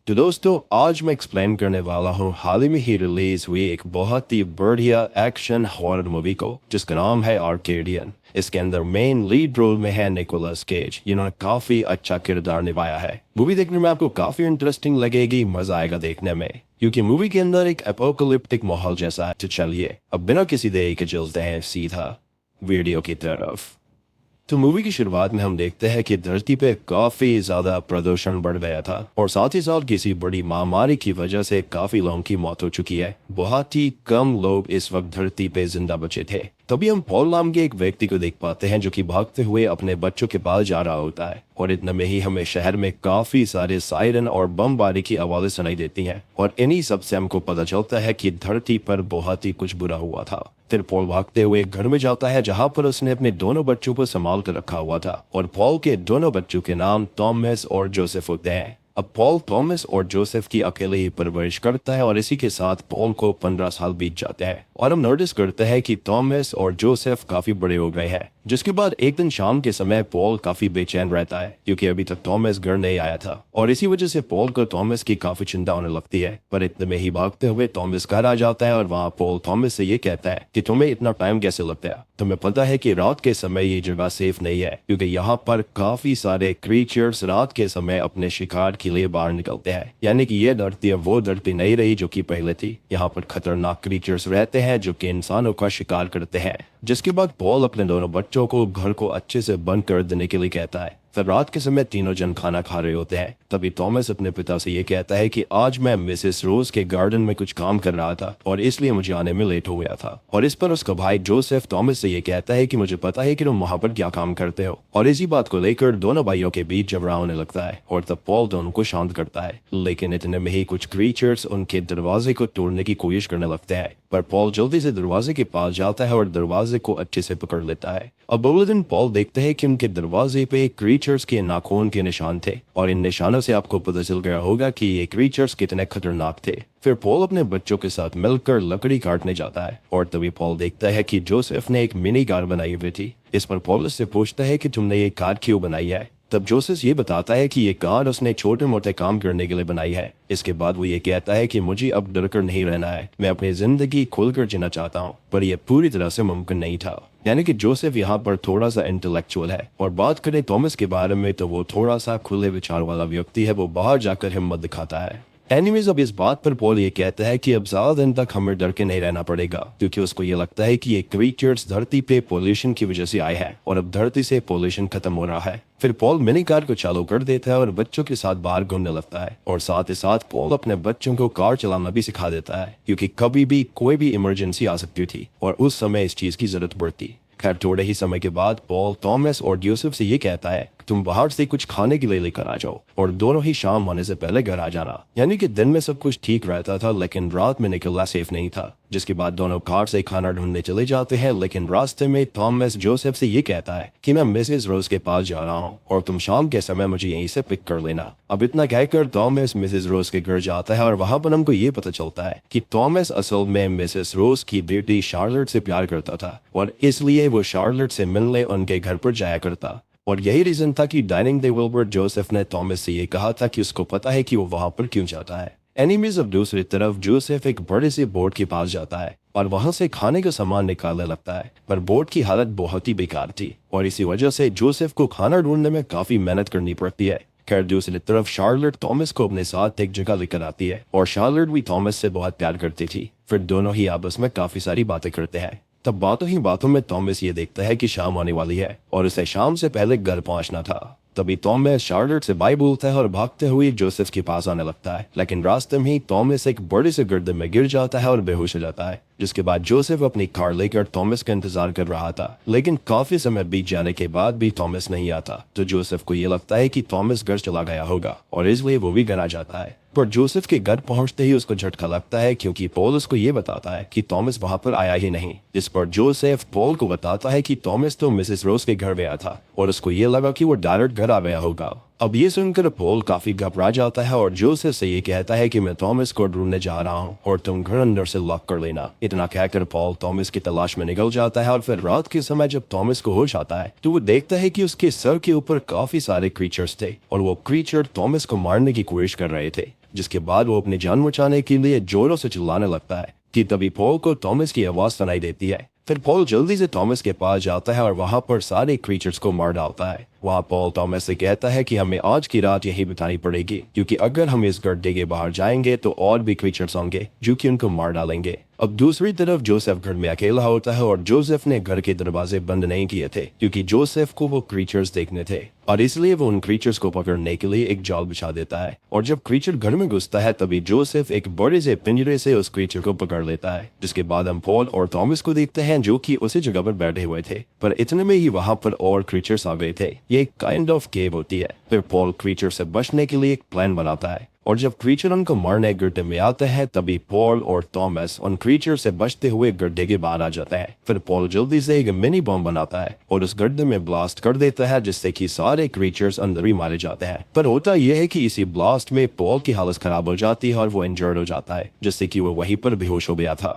तो दोस्तों आज मैं एक्सप्लेन करने वाला हूँ हाल ही में ही रिलीज हुई एक बहुत ही बढ़िया एक्शन हॉरर मूवी को जिसका नाम है आर्केडियन। इसके अंदर मेन लीड रोल में है निकोलस केज, जिन्होंने काफी अच्छा किरदार निभाया है। मूवी देखने में आपको काफी इंटरेस्टिंग लगेगी, मजा आएगा देखने में, क्योंकि मूवी के अंदर एक एपोकलिप्टिक माहौल जैसा है। तो चलिए अब बिना किसी देरी के चलते हैं सीधा वीडियो की तरफ। तो मूवी की शुरुआत में हम देखते हैं कि धरती पे काफी ज्यादा प्रदूषण बढ़ गया था और साथ ही साथ किसी बड़ी महामारी की वजह से काफी लोगों की मौत हो चुकी है। बहुत ही कम लोग इस वक्त धरती पे जिंदा बचे थे। तभी हम पॉल नाम के एक व्यक्ति को देख पाते हैं जो कि भागते हुए अपने बच्चों के पास जा रहा होता है। और इतने में ही हमें शहर में काफी सारे सायरन और बमबारी की आवाजें सुनाई देती हैं और इन्हीं सब से हमको पता चलता है कि धरती पर बहुत ही कुछ बुरा हुआ था। फिर पॉल भागते हुए घर में जाता है जहां पर उसने अपने दोनों बच्चों को संभाल कर रखा हुआ था और पॉल के दोनों बच्चों के नाम थॉमस और जोसेफ होते हैं। अब पॉल थॉमस और जोसेफ की अकेले ही परवरिश करता है और इसी के साथ पॉल को 15 साल बीत जाते हैं और हम नोटिस करते हैं कि थॉमस और जोसेफ काफी बड़े हो गए हैं। जिसके बाद एक दिन शाम के समय पॉल काफी बेचैन रहता है क्योंकि अभी तक थॉमस घर नहीं आया था और इसी वजह से पॉल को थॉमस की काफी चिंता होने लगती है। पर इतने में ही भागते हुए थॉमस घर आ जाता है और वहाँ पॉल थॉमस से ये कहता है कि तुम्हें इतना टाइम कैसे लगता है, तुम्हें पता है कि रात के समय ये जगह सेफ नहीं है क्योंकि यहाँ पर काफी सारे क्रीचर्स रात के समय अपने शिकार के लिए बाहर निकलते हैं। यानी कि ये धरती अब वो धरती नहीं रही जो कि पहले थी। यहाँ पर खतरनाक क्रीचर्स रहते हैं जो कि इंसानों का शिकार करते हैं। जिसके बाद पॉल अपने दोनों बच्चों को घर को अच्छे से बंद कर देने के लिए कहता है। फिर रात के समय तीनों जन खाना खा रहे होते हैं। तभी थॉमस अपने पिता से ये कहता है कि आज मैं मिसेस रोज के गार्डन में कुछ काम कर रहा था और इसलिए मुझे आने में लेट हो गया था। और इस पर उसका भाई जोसेफ थॉमस से ये कहता है कि मुझे पता है कि तुम वहाँ पर क्या काम करते हो। और इसी बात को लेकर दोनों भाइयों के बीच झगड़ा होने लगता है और तब पॉल दोनों को शांत करता है। लेकिन इतने में ही कुछ क्रीचर्स उनके दरवाजे को तोड़ने की कोशिश करने लगते हैं, पर पॉल जल्दी से दरवाजे के पास जाता है और दरवाजे को अच्छे से पकड़ लेता है। अब अगले दिन पॉल देखते हैं कि उनके दरवाजे पे क्रीचर्स के नाखून के निशान थे और इन निशानों से आपको पता चल गया होगा कि ये क्रीचर्स कितने खतरनाक थे। फिर पॉल अपने बच्चों के साथ मिलकर लकड़ी काटने जाता है और तभी पॉल देखता है कि जोसेफ ने एक मिनी कार बनाई हुई थी। इस पर पॉल उससे पूछता है कि तुमने ये कार क्यों बनाई है। तब जोसेफ ये बताता है कि ये कार उसने छोटे मोटे काम करने के लिए बनाई है। इसके बाद वो ये कहता है कि मुझे अब डर कर नहीं रहना है, मैं अपनी जिंदगी खुलकर जीना चाहता हूँ। पर यह पूरी तरह से मुमकिन नहीं था। यानी कि जोसेफ यहाँ पर थोड़ा सा इंटेलेक्चुअल है। और बात करें थॉमस के बारे में तो वो थोड़ा सा खुले विचार वाला व्यक्ति है, वो बाहर जाकर हिम्मत दिखाता है। एनीवेज अब इस बात पर पॉल ये कहता है कि अब ज्यादा दिन तक हमें डर के नहीं रहना पड़ेगा क्योंकि उसको ये लगता है कि ये क्रीचर्स धरती पे पोल्यूशन की वजह से आए हैं और अब धरती से पोल्यूशन खत्म हो रहा है। फिर पॉल मिनी कार को चालू कर देता है और बच्चों के साथ बाहर घूमने लगता है और साथ ही साथ पॉल अपने बच्चों को कार चलाना भी सिखा देता है क्योंकि कभी भी कोई भी इमरजेंसी आ सकती थी और उस समय इस चीज की जरूरत पड़ती। खैर थोड़े ही समय के बाद पॉल थॉमस और यूसुफ से ये कहता है तुम बाहर से कुछ खाने के लिए लेकर आ जाओ और दोनों ही शाम होने से पहले घर आ जाना। यानी कि दिन में सब कुछ ठीक रहता था लेकिन रात में निकलना सेफ नहीं था। जिसके बाद दोनों कार से खाना ढूंढने चले जाते हैं, लेकिन रास्ते में थॉमस जोसेफ से ये कहता है कि मैं मिसेस रोज के पास जा रहा हूँ और तुम शाम के समय मुझे यहीं से पिक कर लेना। अब इतना कहकर थॉमस मिसेस रोज के घर जाता है और वहां पर हमको ये पता चलता है कि थॉमस असल में मिसेस रोज की बेटी शार्लेट से प्यार करता था और इसलिए वो शार्लेट से मिलने उनके घर पर जाया करता। और यही रीजन था कि डाइनिंग टेबल पर जोसेफ ने थॉमस से ये कहा था कि उसको पता है कि वो वहां पर क्यों जाता है। एनीमीज अब दूसरी तरफ जोसेफ एक बड़े से बोर्ड के पास जाता है और वहां से खाने का सामान निकालने लगता है, पर बोर्ड की हालत बहुत ही बेकार थी और इसी वजह से जोसेफ को खाना ढूंढने में काफी मेहनत करनी पड़ती है। खैर दूसरी तरफ शार्लेट थॉमस को अपने साथ एक जगह लेकर आती है और शार्लेट भी थॉमस से बहुत प्यार करती थी। फिर दोनों ही आपस में काफी सारी बातें करते हैं। तब बातों ही बातों में थॉमस ये देखता है कि शाम आने वाली है और उसे शाम से पहले घर पहुंचना था। तभी थॉमस शार्लेट से बाय बोलता है और भागते हुए जोसेफ के पास आने लगता है, लेकिन रास्ते में ही थॉमस एक बड़े से गर्दन में गिर जाता है और बेहोश हो जाता है। जिसके बाद जोसेफ अपनी कार लेकर थॉमस का इंतजार कर रहा था, लेकिन काफी समय बीत जाने के बाद भी थॉमस नहीं आता। तो जोसेफ को ये लगता है कि थॉमस घर चला गया होगा और इसलिए वो भी घर आ जाता है। पर जोसेफ के घर पहुंचते ही उसको झटका लगता है क्योंकि पॉल उसको ये बताता है कि थॉमस वहां पर आया ही नहीं। जिस पर जोसेफ पॉल को बताता है कि थॉमस तो मिसेस रोज के घर गया था और उसको ये लगा कि वो डायरेक्ट घर आ गया होगा। अब ये सुनकर पॉल काफी घबरा जाता है और जोसेफ से ये कहता है कि मैं थॉमस को ढूंढने जा रहा हूँ और तुम घर अंदर से लॉक कर लेना। इतना कहकर पॉल थॉमस की तलाश में निकल जाता है और फिर रात के समय जब थॉमस को होश आता है तो वो देखता है कि उसके सर के ऊपर काफी सारे क्रीचर्स थे और वो क्रीचर थॉमस को मारने की कोशिश कर रहे थे। जिसके बाद वो अपनी जान बचाने के लिए जोरों से चिल्लाने लगता है कि तभी पॉल को थॉमस की आवाज सुनाई देती है। फिर पॉल जल्दी से थॉमस के पास जाता है और वहां पर सारे क्रीचर्स को मार डालता है। वहां पॉल थॉमस से कहता है कि हमें आज की रात यही बितानी पड़ेगी, क्योंकि अगर हम इस गड्ढे के बाहर जाएंगे तो और भी क्रीचर्स होंगे जो कि उनको मार डालेंगे। अब दूसरी तरफ जोसेफ घर में अकेला होता है और जोसेफ ने घर के दरवाजे बंद नहीं किए थे, क्योंकि जोसेफ को वो क्रीचर्स देखने थे और इसलिए वो उन क्रीचर्स को पकड़ने के लिए एक जाल बिछा देता है। और जब क्रीचर घर में घुसता है तभी जोसेफ एक बड़े से पिंजरे से उस क्रीचर को पकड़ लेता है। जिसके बाद हम पॉल और थॉमस को देखते हैं जो कि उसी जगह पर बैठे हुए थे, पर इतने में ही वहां पर और क्रीचर्स आ गए थे। ये एक काइंड ऑफ केव होती है। फिर पॉल क्रीचर से बचने के लिए एक प्लान बनाता है और जब क्रीचर उनको मारने गड्ढे में आते हैं तभी पॉल और थॉमस उन क्रीचर से बचते हुए गड्ढे के बाहर आ जाते हैं। फिर पॉल जल्दी से एक मिनी बम बनाता है और उस गड्ढे में ब्लास्ट कर देता है, जिससे कि सारे क्रीचर्स अंदर ही मारे जाते हैं। पर होता यह है कि इसी ब्लास्ट में पॉल की हालत खराब हो जाती है और वो इंजर्ड हो जाता है, जिससे कि वो वहीं पर बेहोश हो गया था।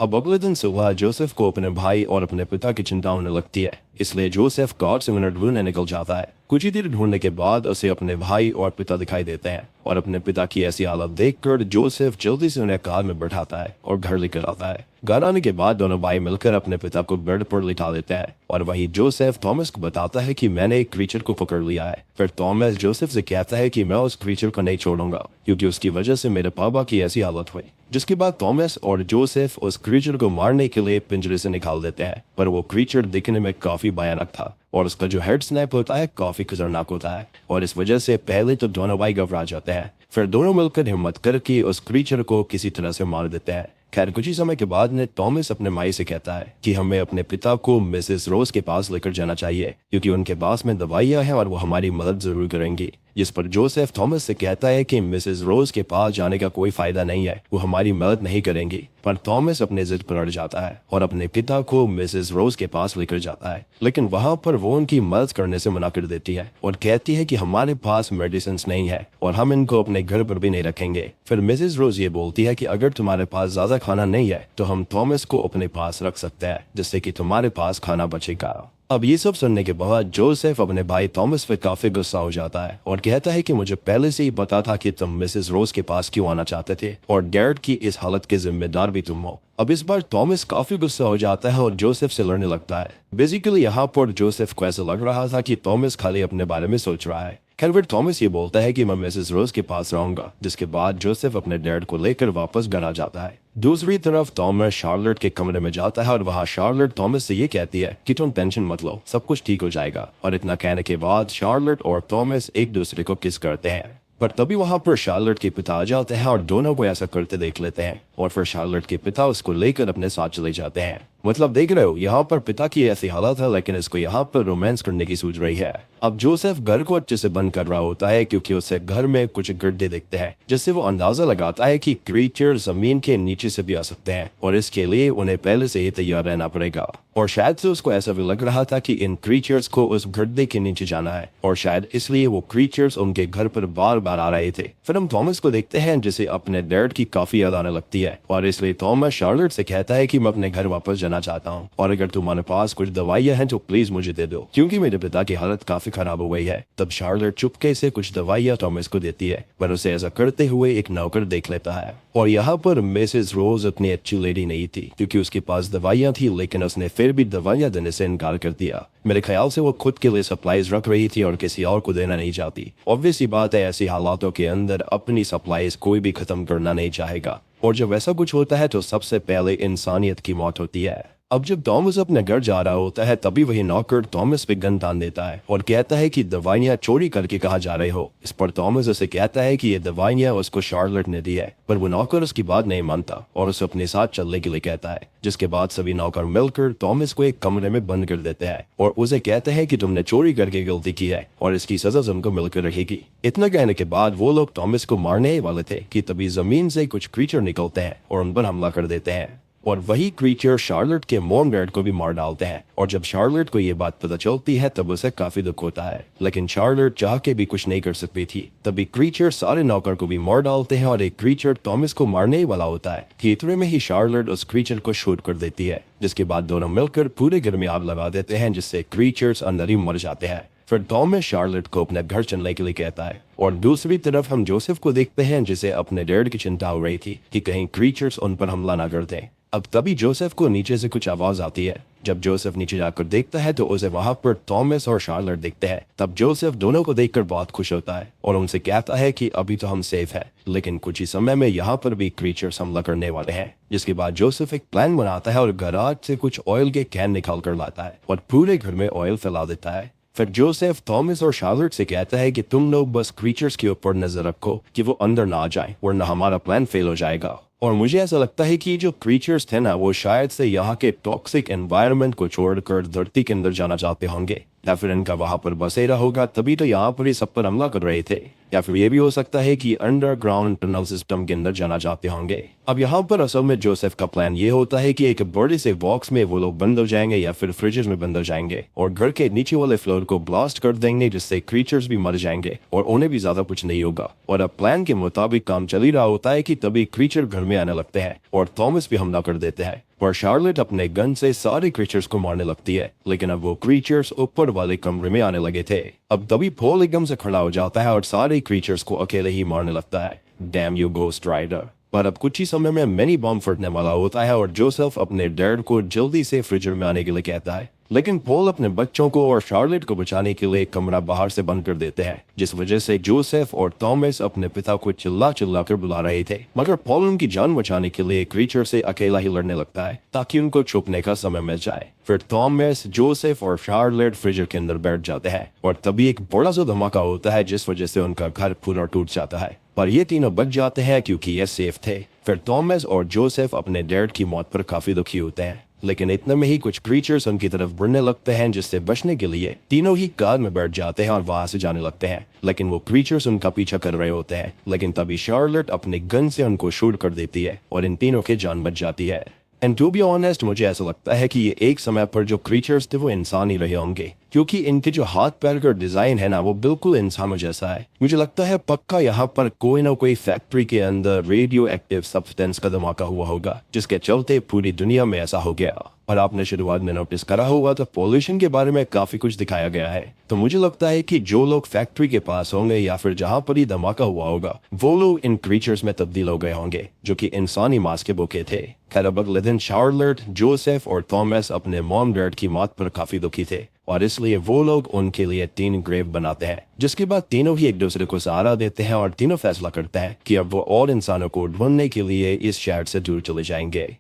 अब अगले दिन सुबह जोसेफ को अपने भाई और अपने पिता की चिंता होने लगती है, इसलिए जोसेफ कार से उन्हें ढूंढने निकल जाता है। कुछ ही देर ढूंढने के बाद उसे अपने भाई और पिता दिखाई देते हैं और अपने पिता की ऐसी हालत देखकर जोसेफ जल्दी से उन्हें कार में बैठाता है और घर लेकर आता है। घर आने के बाद दोनों भाई मिलकर अपने पिता को बेड पर लिटा देते हैं और वहीं जोसेफ थॉमस को बताता है कि मैंने एक क्रीचर को पकड़ लिया है। फिर थॉमस जोसेफ से कहता है कि मैं उस क्रीचर को नहीं छोड़ूंगा, क्योंकि उसकी वजह से मेरे पापा की ऐसी हालत हुई। जिसके बाद थॉमस और जोसेफ उस क्रीचर को मारने के लिए पिंजरे से निकाल देते हैं, पर वो क्रीचर दिखने में काफी भयानक था और उसका जो हेड स्नैप होता है काफी खतरनाक होता है और इस वजह से पहले तो दोनों भाई घबरा जाते हैं। फिर दोनों मिलकर हिम्मत करके उस क्रीचर को किसी तरह से मार देते हैं। खैर कुछ ही समय के बाद ने थॉमस अपने माई से कहता है कि हमें अपने पिता को मिसेस रोज के पास लेकर जाना चाहिए, क्योंकि उनके पास में दवाइयां हैं और वो हमारी मदद जरूर करेंगी। जिस पर जोसेफ थॉमस से कहता है कि मिसेस रोज के पास जाने का कोई फायदा नहीं है, वो हमारी मदद नहीं करेंगी। पर थॉमस अपने जिद पर अड़ जाता है और अपने पिता को मिसेस रोज के पास लेकर जाता है, लेकिन वहां पर वो उनकी मदद करने से मना कर देती है और कहती है कि हमारे पास मेडिसिन नहीं है और हम इनको अपने घर पर भी नहीं रखेंगे। फिर मिसेस रोज ये बोलती है कि अगर तुम्हारे पास ज्यादा खाना नहीं है तो हम थॉमस को अपने पास रख सकते हैं, जिससे कि तुम्हारे पास खाना बचेगा। अब ये सब सुनने के बाद जोसेफ अपने भाई थॉमस पे काफी गुस्सा हो जाता है और कहता है कि मुझे पहले से ही पता था कि तुम मिसेस रोज के पास क्यों आना चाहते थे और डैड की इस हालत के जिम्मेदार भी तुम हो। अब इस बार थॉमस काफी गुस्सा हो जाता है और जोसेफ से लड़ने लगता है। बेसिकली यहाँ पर जोसेफ को ऐसा लग रहा था कि थॉमस खाली अपने बारे में सोच रहा है। खैर फिर थॉमस ये बोलता है कि मैं मिसेस रोज के पास रहूंगा, जिसके बाद जोसेफ अपने डैड को लेकर वापस घर आ जाता है। दूसरी तरफ थॉमस शार्लेट के कमरे में जाता है और वहाँ शार्लेट थॉमस से ये कहती है कि तुम टेंशन मत लो, सब कुछ ठीक हो जाएगा। और इतना कहने के बाद शार्लेट और थॉमस एक दूसरे को किस करते हैं, पर तभी वहां पर शार्लेट के पिता आ जाते हैं और दोनों को ऐसा करते देख लेते हैं और फिर शार्लेट के पिता उसको लेकर अपने साथ चले जाते हैं। मतलब देख रहे हो यहाँ पर पिता की ऐसी हालत है, लेकिन इसको यहाँ पर रोमांस करने की सूझ रही है। अब जोसेफ घर को अच्छे से बंद कर रहा होता है क्योंकि उसे घर में कुछ गड्ढे दिखते हैं, जिससे वो अंदाजा लगाता है कि क्रीचर जमीन के नीचे से भी आ सकते हैं और इसके लिए उन्हें पहले से ही तैयार रहना पड़ेगा। और शायद से उसको ऐसा भी लग रहा था कि इन क्रीचर्स को उस गड्ढे के नीचे जाना है और शायद इसलिए वो क्रीचर्स उनके घर पर बार बार आ रहे थे। फिर हम थॉमस को देखते हैं जिसे अपने डैड की काफी याद आने लगती है और इसलिए थॉमस शार्लेट से कहता है कि मैं अपने घर वापस जाना चाहता हूँ और अगर तुम्हारे पास कुछ दवाइयां हैं तो प्लीज मुझे दे दो, क्योंकि मेरे पिता की हालत काफी खराब हो गई है। तब शार्लेट चुपके से कुछ दवाइयां थॉमस को देती है, पर उसे ऐसा करते हुए एक नौकर देख लेता है। और यहाँ पर मिसेस रोज इतनी अच्छी लेडी नहीं थी क्योंकि उसके पास दवाइयां थी, लेकिन उसने फिर भी दवाइयां देने से इनकार कर दिया। मेरे ख्याल से वो खुद के लिए सप्लाईज रख रही थी और किसी और को देना नहीं चाहती। ऑब्वियस बात है, ऐसी हालातों के अंदर अपनी सप्लाईज कोई भी खत्म करना नहीं चाहेगा और जब ऐसा कुछ होता है तो सबसे पहले इंसानियत की मौत होती है। अब जब थॉमस अपने घर जा रहा होता है तभी वही नौकर थॉमस पे गन तान देता है और कहता है कि दवाइयां चोरी करके कहाँ जा रहे हो। इस पर थॉमस उसे कहता है कि ये दवाइयां उसको शार्लेट ने दी है, पर वो नौकर उसकी बात नहीं मानता और उसे अपने साथ चलने के लिए कहता है। जिसके बाद सभी नौकर मिलकर थॉमस को एक कमरे में बंद कर देते हैं और उसे कहते हैं कि तुमने चोरी करके गलती की है और इसकी सजा तुमको मिलकर रहेगी। इतना कहने के बाद वो लोग थॉमस को मारने ही वाले थे कि तभी जमीन से कुछ क्रीचर निकलते हैं और उन पर हमला कर देते हैं और वही क्रीचर शार्लेट के मॉम डैड को भी मार डालते हैं। और जब शार्लेट को ये बात पता चलती है तब उसे काफी दुख होता है, लेकिन शार्लेट चाह के भी कुछ नहीं कर सकती थी। तभी क्रीचर सारे नौकर को भी मार डालते हैं और एक क्रीचर थॉमस को मारने ही वाला होता है कि इतने में ही शार्लेट उस क्रीचर को शूट कर देती है, जिसके बाद दोनों मिलकर पूरे घर में आग लगा देते हैं, जिससे क्रीचर्स अंदर ही मर जाते हैं। फिर टॉमस शार्लेट को अपने घर चलने के लिए कहता है और दूसरी तरफ हम जोसेफ को देखते हैं जिसे अपने डैड की चिंता हो रही थी कि कहीं क्रीचर्स उन पर हमला ना कर दें। अब तभी जोसेफ को नीचे से कुछ आवाज आती है। जब जोसेफ नीचे जाकर देखता है तो उसे वहां पर टॉमस और शार्लेट दिखते हैं। तब जोसेफ दोनों को देखकर बहुत खुश होता है और उनसे कहता है कि अभी तो हम सेफ है, लेकिन कुछ ही समय में यहाँ पर भी क्रीचर्स हमला करने वाले हैं। जिसके बाद जोसेफ एक प्लान बनाता है और गराज से कुछ ऑयल के कैन निकाल कर लाता है और पूरे घर में ऑयल फैला देता है। फिर जोसेफ टॉमस और शार्लेट से कहता है कि तुम लोग बस क्रीचर्स के ऊपर नजर रखो कि वो अंदर ना आ जाए, वरना हमारा प्लान फेल हो जाएगा। और मुझे ऐसा लगता है कि जो क्रीचर्स थे ना, वो शायद से यहाँ के टॉक्सिक एनवायरनमेंट को छोड़कर धरती के अंदर जाना चाहते होंगे, या फिर इनका वहां पर बसेरा होगा, तभी तो यहाँ पर ही सब पर हमला कर रहे थे। या फिर ये भी हो सकता है कि अंडरग्राउंड टनल सिस्टम के अंदर जाना चाहते होंगे। अब यहाँ पर असल में जोसेफ का प्लान ये होता है कि एक बड़े से बॉक्स में वो लोग बंद हो जाएंगे या फिर फ्रिजेस में बंद हो जाएंगे और घर के नीचे वाले फ्लोर को ब्लास्ट कर देंगे, जिससे क्रीचर्स भी मर जाएंगे और उन्हें भी ज्यादा कुछ नहीं होगा। और अब प्लान के मुताबिक काम चल ही रहा होता है कि तभी क्रीचर घर में आने लगते हैं और थॉमस भी हमला कर देते हैं और शार्लेट अपने गन से सारे क्रीचर्स को मारने लगती है। लेकिन अब वो क्रीचर्स ऊपर वाले कमरे में आने लगे थे। अब तभी पॉल एकदम से खड़ा हो जाता है और सारे क्रीचर्स को अकेले ही मारने लगता है। Damn you ghost rider. पर अब कुछ ही समय में मिनी बॉम्ब फटने वाला होता है और जोसेफ अपने डैड को जल्दी से फ्रिज में आने के लिए कहता है। लेकिन पॉल अपने बच्चों को और शार्लेट को बचाने के लिए कमरा बाहर से बंद कर देते हैं, जिस वजह से जोसेफ और टॉमस अपने पिता को चिल्ला चिल्ला कर बुला रहे थे। मगर पॉल उनकी जान बचाने के लिए क्रीचर से अकेला ही लड़ने लगता है ताकि उनको छुपने का समय मिल जाए। फिर टॉमस, जोसेफ और शार्लेट फ्रिजर के अंदर बैठ जाते हैं और तभी एक बड़ा सा धमाका होता है, जिस वजह से उनका घर पूरा टूट जाता है। पर ये तीनों बच जाते हैं क्योंकि ये सेफ थे। फिर टॉमस और जोसेफ अपने डैड की मौत पर काफी दुखी होते हैं, लेकिन इतने में ही कुछ क्रीचर्स उनकी तरफ बढ़ने लगते हैं, जिससे बचने के लिए तीनों ही कार में बैठ जाते हैं और वहां से जाने लगते हैं। लेकिन वो क्रीचर्स उनका पीछा कर रहे होते हैं, लेकिन तभी शार्लेट अपने गन से उनको शूट कर देती है और इन तीनों की जान बच जाती है। एंड टू बी ऑनेस्ट, मुझे ऐसा लगता है कि ये एक समय पर जो क्रीचर्स थे वो इंसान ही रहे होंगे, क्योंकि इनके जो हाथ पैर का डिजाइन है ना, वो बिल्कुल इंसानों जैसा है। मुझे लगता है पक्का यहाँ पर कोई ना कोई फैक्ट्री के अंदर रेडियो एक्टिव सब्सटेंस का धमाका हुआ होगा, जिसके चलते पूरी दुनिया में ऐसा हो गया। और आपने शुरुआत में नोटिस करा होगा तो पॉल्यूशन के बारे में काफी कुछ दिखाया गया है। तो मुझे लगता है कि जो लोग फैक्ट्री के पास होंगे या फिर जहां पर ही धमाका हुआ होगा, वो लोग इन क्रीचर्स में तब्दील हो गए होंगे, जो कि इंसानी मांस के भूखे थे। खैर, अब अगले दिन शार्लेट, जोसेफ और थॉमस अपने मॉम डैड की मौत पर काफी दुखी थे और इसलिए वो लोग उनके लिए 3 ग्रेव बनाते हैं, जिसके बाद तीनों ही एक दूसरे को सहारा देते हैं और तीनों फैसला करते हैं कि अब वो और इंसानों को ढूंढने के लिए इस शहर से दूर चले जाएंगे।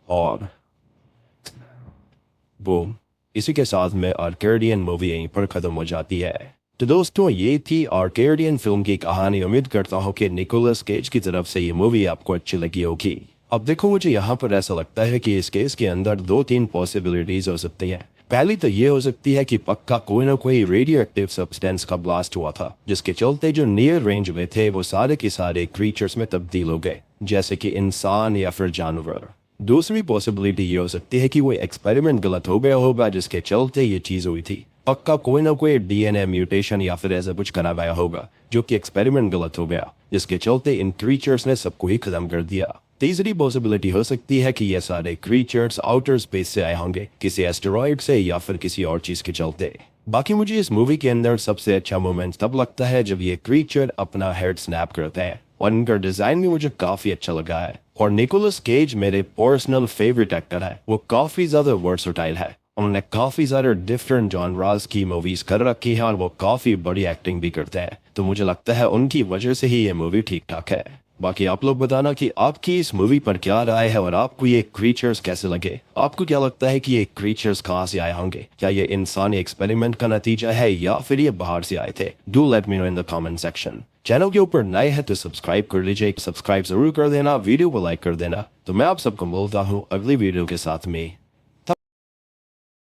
और बूम, इसी के साथ में आर्केडियन मूवी यहीं पर खत्म हो जाती है। तो दोस्तों, ये थी आर्केडियन फिल्म की कहानी। उम्मीद करता हूँ कि निकोलस केज की तरफ से ये मूवी आपको अच्छी लगी होगी। अब देखो, मुझे यहाँ पर ऐसा लगता है कि इस केस के अंदर 2-3 पॉसिबिलिटीज हो सकती हैं। पहली तो ये हो सकती है कि पक्का कोई ना कोई रेडियो एक्टिव सब्सटेंस का ब्लास्ट हुआ था, जिसके चलते जो नियर रेंज में थे वो सारे के सारे क्रीचर्स में तब्दील हो गए, जैसे कि इंसान या फिर जानवर। दूसरी पॉसिबिलिटी ये हो सकती है कि वो एक्सपेरिमेंट गलत हो गया होगा, जिसके चलते ये चीज हुई थी। पक्का कोई ना कोई डीएनए म्यूटेशन या फिर ऐसा कुछ कराया होगा, जो कि एक्सपेरिमेंट गलत हो गया, जिसके चलते इन क्रीचर्स ने सबको ही खत्म कर दिया। तीसरी पॉसिबिलिटी हो सकती है कि ये सारे क्रीचर्स आउटर स्पेस से आए होंगे, किसी एस्टेरॉइड से या फिर किसी और चीज के चलते। बाकी मुझे इस मूवी के अंदर सबसे अच्छा मोमेंट तब लगता है जब ये क्रीचर अपना हेड स्नैप करते हैं, और इनका डिजाइन भी मुझे काफी अच्छा लगा है। और निकोलस केज मेरे पर्सनल फेवरेट एक्टर है। वो काफी ज्यादा वर्सटाइल है, उन्होंने काफी ज्यादा डिफरेंट जॉनरास की मूवीज कर रखी है और वो काफी बड़ी एक्टिंग भी करते हैं, तो मुझे लगता है उनकी वजह से ही ये मूवी ठीक ठाक है। बाकी आप लोग बताना कि आपकी इस मूवी पर क्या राय है और आपको ये क्रीचर्स कैसे लगे। आपको क्या लगता है कि ये क्रीचर्स कहाँ से आए होंगे? क्या ये इंसानी एक्सपेरिमेंट का नतीजा है या फिर ये बाहर से आए थे? Do let me know in the comment section. Channel के ऊपर नए हैं तो सब्सक्राइब कर लीजिए, सब्सक्राइब जरूर कर देना, वीडियो को लाइक कर देना। तो मैं आप सबको मिलता हूँ अगली वीडियो के साथ में।